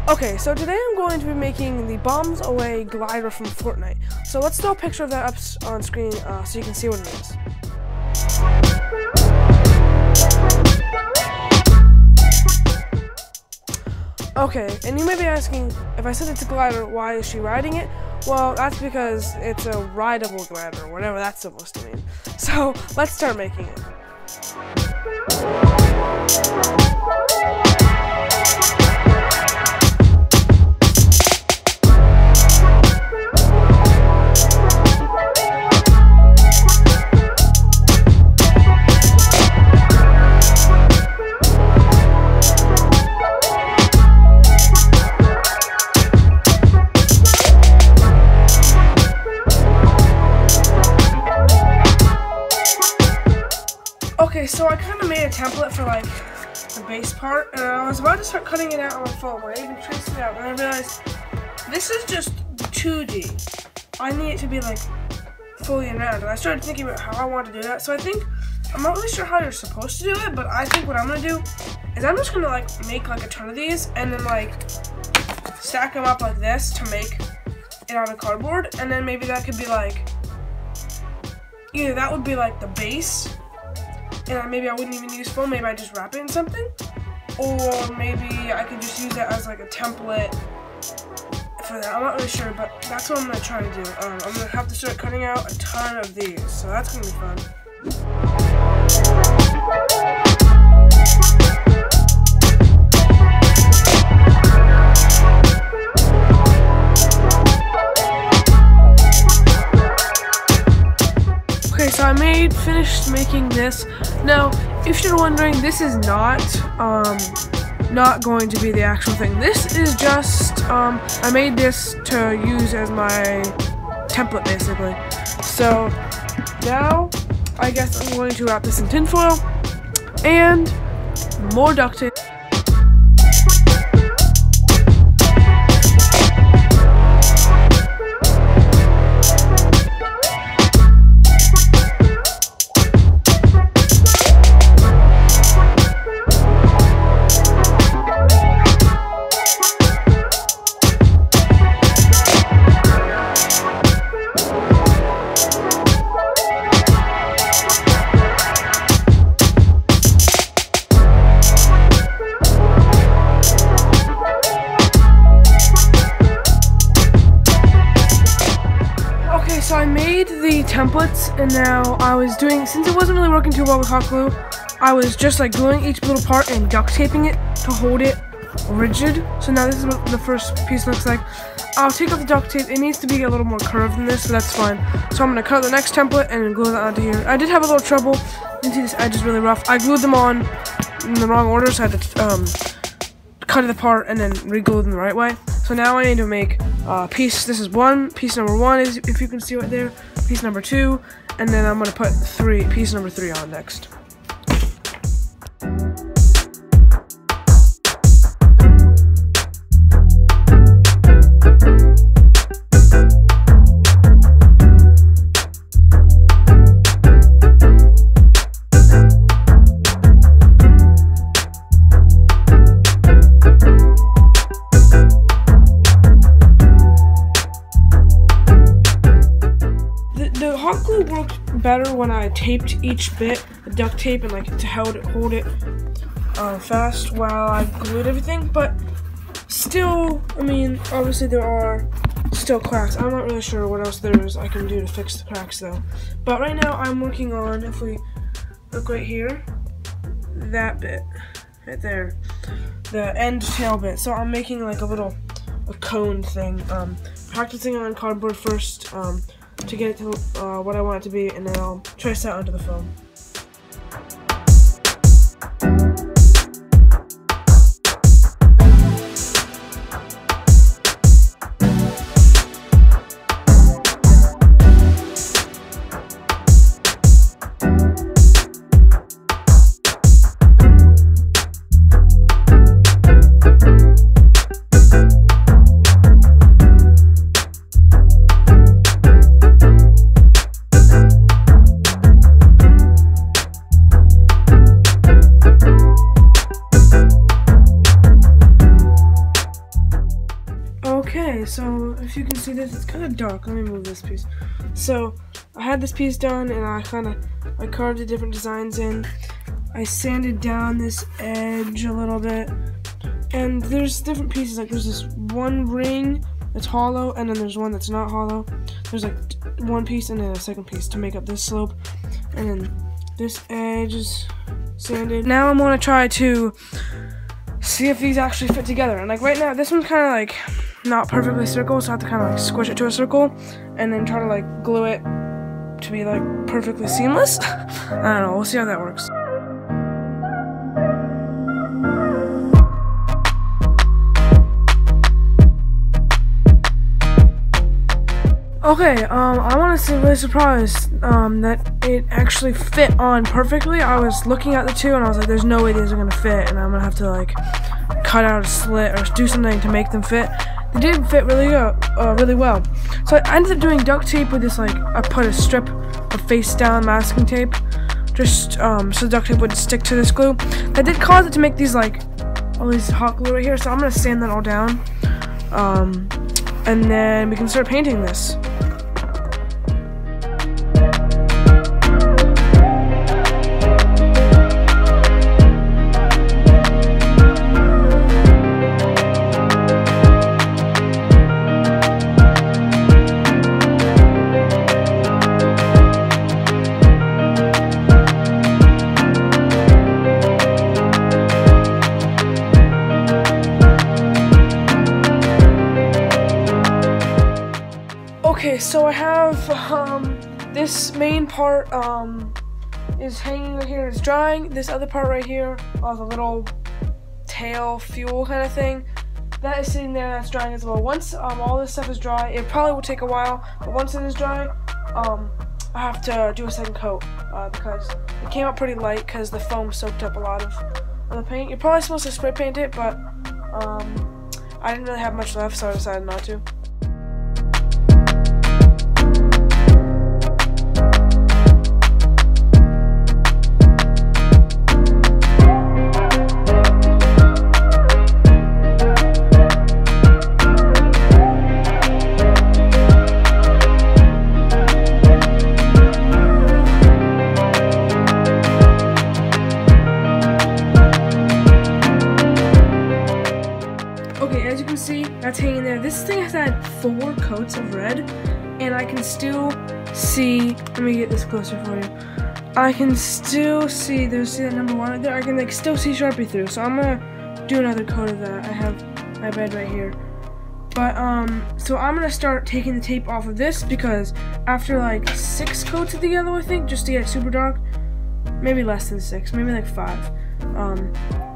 Okay, so today I'm going to be making the Bombs Away glider from Fortnite. So let's throw a picture of that up on screen so you can see what it is. Okay, and you may be asking, if I said it's a glider, why is she riding it? Well, that's because it's a rideable glider, whatever that's supposed to mean. So let's start making it. Okay, so I kind of made a template for like the base part, and I was about to start cutting it out on my phone, but I even traced it out, and I realized this is just 2D. I need it to be like fully in round, and I started thinking about how I want to do that. So I think, I'm not really sure how you're supposed to do it, but I think what I'm gonna do is I'm just gonna like make like a ton of these, and then like stack them up like this to make it out of cardboard, and then maybe that could be like, either that would be like the base, and maybe I wouldn't even use foam, maybe I just wrap it in something, or maybe I could just use it as like a template for that. I'm not really sure, but that's what I'm going to try to do. I'm going to have to start cutting out a ton of these, so that's going to be fun. Okay, so I finished making this. Now, if you're wondering, this is not going to be the actual thing. This is just, I made this to use as my template, basically. So, now, I guess I'm going to wrap this in tinfoil, and more duct tape. So I made the templates, and now I was doing, since it wasn't really working too well with hot glue, I was just like gluing each little part and duct taping it to hold it rigid. So now this is what the first piece looks like. I'll take off the duct tape. It needs to be a little more curved than this, so that's fine. So I'm going to cut the next template and glue that onto here. I did have a little trouble. You can see this edge is really rough. I glued them on in the wrong order, so I had to cut it apart and then re-glue them the right way. So now I need to make piece, this is piece number one is, if you can see right there, piece number 2, and then I'm going to put piece number 3 on next. The hot glue worked better when I taped each bit, the duct tape, and like to hold it fast while I glued everything. But still, I mean, obviously there are still cracks. I'm not really sure what else there is I can do to fix the cracks though. But right now I'm working on, if we look right here, that bit right there, the end tail bit. So I'm making like a cone thing, practicing on cardboard first, to get it to what I want it to be, and then I'll trace that onto the foam. Okay, so if you can see this, it's kind of dark. Let me move this piece. So I had this piece done, and I carved the different designs in. I sanded down this edge a little bit, and there's different pieces. Like there's this one ring that's hollow, and then there's one that's not hollow. There's like one piece and then a second piece to make up this slope, and then this edge is sanded. Now I'm gonna try to see if these actually fit together. And like right now, this one's kind of like not perfectly circle, so I have to kind of like squish it to a circle, and then try to like glue it to be like perfectly seamless. I don't know. We'll see how that works. Okay, I want to say really surprised that it actually fit on perfectly. I was looking at the two and I was like, there's no way these are going to fit, and I'm going to have to like cut out a slit or do something to make them fit. They did fit really well. So I ended up doing duct tape with this, like, I put a strip of face down masking tape, just so the duct tape would stick to this glue. That did cause it to make these, like, all these hot glue right here, so I'm going to sand that all down. And then we can start painting this. Okay, so I have this main part is hanging right here, it's drying. This other part right here, the little tail fuel kind of thing, that is sitting there, that's drying as well. Once all this stuff is dry, it probably will take a while, but once it is dry, I have to do a second coat because it came out pretty light because the foam soaked up a lot of the paint. You're probably supposed to spray paint it, but I didn't really have much left, so I decided not to. As you can see, that's hanging there. This thing has had 4 coats of red, and I can still see, let me get this closer for you. I can still see, see that number 1 right there? I can like still see Sharpie through, so I'm gonna do another coat of that. I have my bed right here. But, so I'm gonna start taking the tape off of this because after like 6 coats of the yellow, I think, just to get it super dark, maybe less than 6, maybe like 5.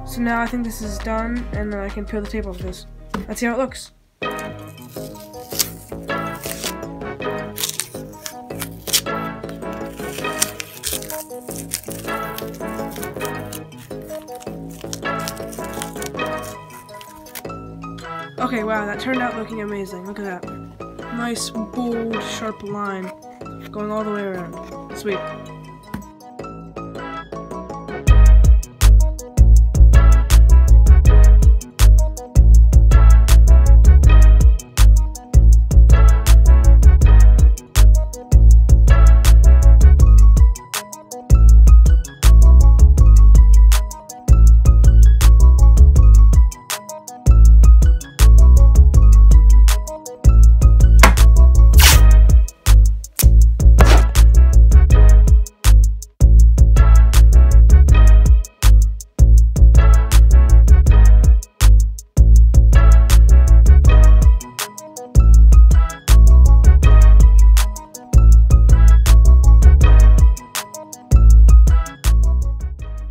So now I think this is done, and then I can peel the tape off this. Let's see how it looks. Okay, wow, that turned out looking amazing. Look at that. Nice, bold, sharp line going all the way around. Sweet.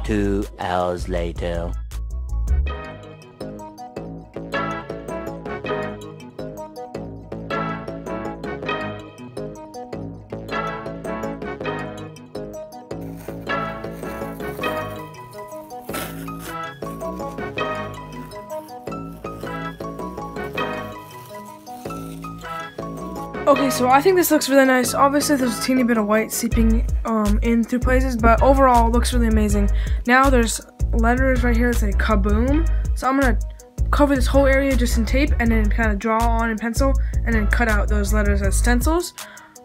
Two hours later. Okay, so I think this looks really nice. Obviously, there's a teeny bit of white seeping in through places, but overall, it looks really amazing. Now, there's letters right here that say kaboom, so I'm gonna cover this whole area just in tape and then kind of draw on in pencil and then cut out those letters as stencils.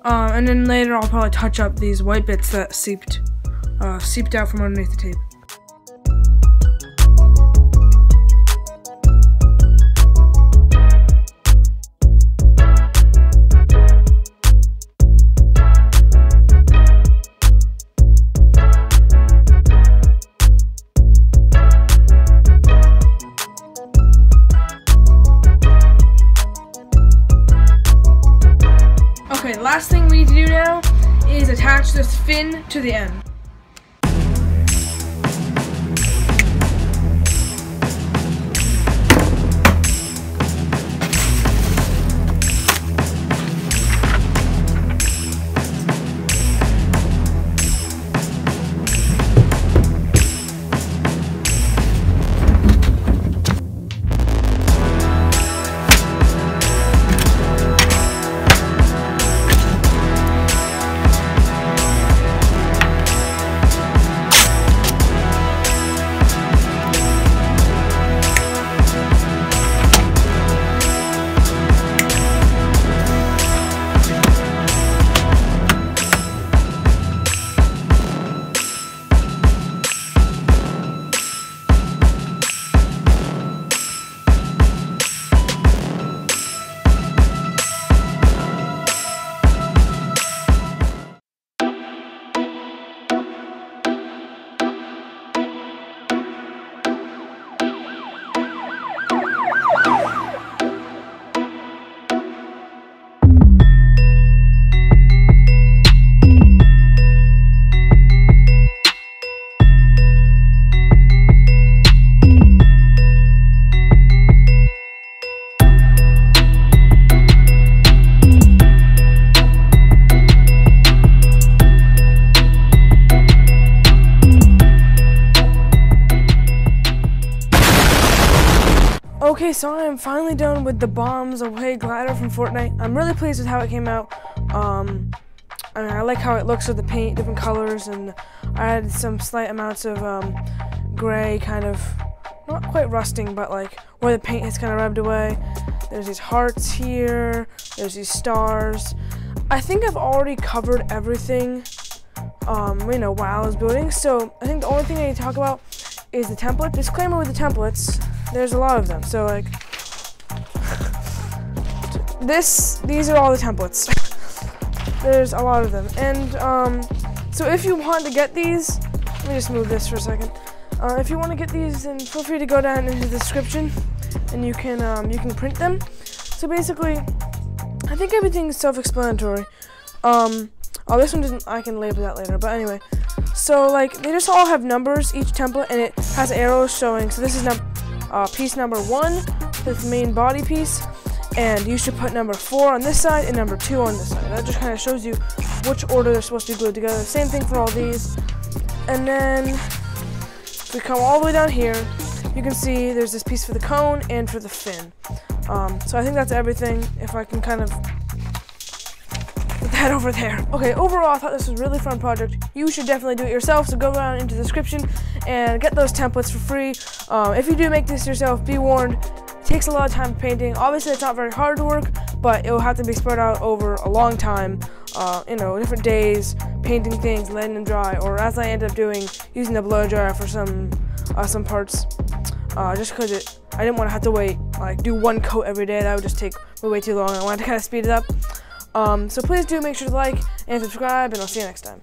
And then later I'll probably touch up these white bits that seeped out from underneath the tape. Okay, last thing we need to do now is attach this fin to the end. Okay, so I am finally done with the Bombs Away glider from Fortnite. I'm really pleased with how it came out. I mean, I like how it looks with the paint, different colors, and I added some slight amounts of gray, kind of, not quite rusting, but like where the paint has kind of rubbed away. There's these hearts here, there's these stars. I think I've already covered everything, you know, while I was building, so I think the only thing I need to talk about is the template. Disclaimer with the templates, there's a lot of them, so like, these are all the templates. There's a lot of them, and so if you want to get these, let me just move this for a second. If you want to get these, then feel free to go down into the description, and you can print them. So basically, I think everything's self-explanatory. Oh, this one doesn't. I can label that later, but anyway. So like, they just all have numbers, each template, and it has arrows showing. So this is piece number 1, this main body piece, and you should put number 4 on this side and number 2 on this side. That just kind of shows you which order they're supposed to be glued together. Same thing for all these. And then if we come all the way down here, you can see there's this piece for the cone and for the fin. So I think that's everything. If I can kind of put that over there. Okay, overall I thought this was a really fun project. You should definitely do it yourself, so go down into the description and get those templates for free. If you do make this yourself, be warned, it takes a lot of time painting. Obviously it's not very hard to work, but it will have to be spread out over a long time, you know, different days, painting things, letting them dry, or as I ended up doing, using the blow dryer for some parts, just because I didn't want to have to wait, like do one coat every day. That would just take way too long. I wanted to kind of speed it up. So please do make sure to like and subscribe, and I'll see you next time.